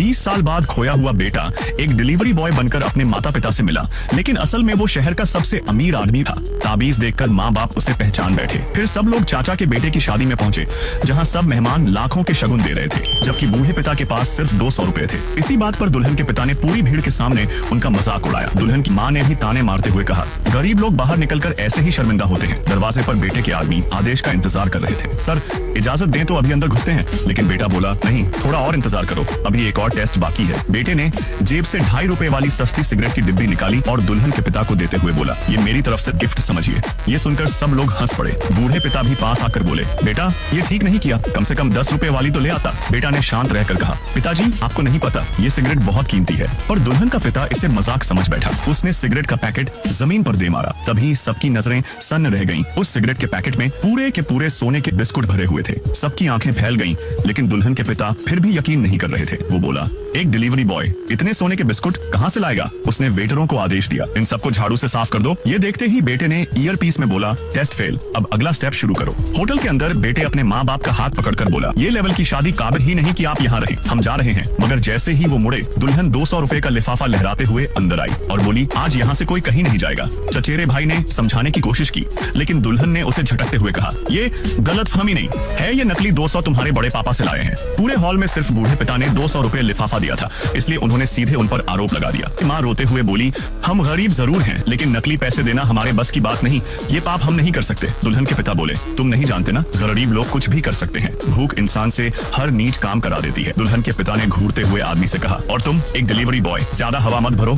20 साल बाद खोया हुआ बेटा एक डिलीवरी बॉय बनकर अपने माता पिता से मिला, लेकिन असल में वो शहर का सबसे अमीर आदमी था। ताबीज देखकर माँ बाप उसे पहचान बैठे। फिर सब लोग चाचा के बेटे की शादी में पहुंचे, जहाँ सब मेहमान लाखों के शगुन दे रहे थे, जबकि बूढ़े पिता के पास सिर्फ 200 रुपए थे। इसी बात पर दुल्हन के पिता ने पूरी भीड़ के सामने उनका मजाक उड़ाया। दुल्हन की माँ ने भी ताने मारते हुए कहा, गरीब लोग बाहर निकलकर ऐसे ही शर्मिंदा होते हैं। दरवाजे पर बेटे के आदमी आदेश का इंतजार कर रहे थे। सर, इजाजत दें तो अभी अंदर घुसते हैं। लेकिन बेटा बोला, नहीं, थोड़ा और इंतजार करो, अभी एक और टेस्ट बाकी है। बेटे ने जेब से 2.5 रुपए वाली सस्ती सिगरेट की डिब्बी निकाली और दुल्हन के पिता को देते हुए बोला, ये मेरी तरफ से गिफ्ट समझिए। ये सुनकर सब लोग हंस पड़े। बूढ़े पिता भी पास आकर बोले, बेटा ये ठीक नहीं किया, कम से कम 10 रुपए वाली तो ले आता। बेटा ने शांत रहकर कहा, पिताजी आपको नहीं पता, ये सिगरेट बहुत कीमती है। पर दुल्हन का पिता इसे मजाक समझ बैठा। उसने सिगरेट का पैकेट जमीन पर दे मारा। तभी सबकी नजरें सन्न रह गईं। उस सिगरेट के पैकेट में पूरे के पूरे सोने के बिस्कुट भरे हुए थे। सबकी आंखें फैल गईं, लेकिन दुल्हन के पिता फिर भी यकीन नहीं कर रहे थे। वो बोला, एक डिलीवरी बॉय इतने सोने के बिस्कुट कहाँ से लाएगा? उसने वेटरों को आदेश दिया, इन सबको झाड़ू से साफ कर दो। ये देखते ही बेटे ने ईयरपीस में बोला, टेस्ट फेल, अब अगला स्टेप शुरू करो। होटल के अंदर बेटे अपने माँ बाप का हाथ पकड़कर बोला, ये लेवल की शादी काबिल ही नहीं कि आप यहाँ रहे, हम जा रहे हैं। मगर जैसे ही वो मुड़े, दुल्हन 200 रुपए का लिफाफा लहराते हुए अंदर आई और बोली, आज यहाँ से कोई कहीं नहीं जाएगा। चचेरे भाई ने समझाने की कोशिश की, लेकिन दुल्हन ने उसे झटकते हुए कहा, ये गलतफहमी नहीं है, ये नकली 200 तुम्हारे बड़े पापा से लाए हैं। पूरे हॉल में सिर्फ बूढ़े पिता ने 200 रुपए लिफाफा दिया था, इसलिए उन्होंने सीधे उन पर आरोप लगा दिया। माँ रोते हुए बोली, हम गरीब जरूर हैं, लेकिन नकली पैसे देना हमारे बस की बात नहीं, ये पाप हम नहीं कर सकते। दुल्हन के पिता बोले, तुम नहीं जानते ना, गरीब लोग कुछ भी कर सकते हैं, भूख इंसान से हर नीच काम करा देती है। दुल्हन के पिता ने घूरते हुए आदमी से कहा, और तुम एक डिलीवरी बॉय, ज्यादा हवा मत भरो।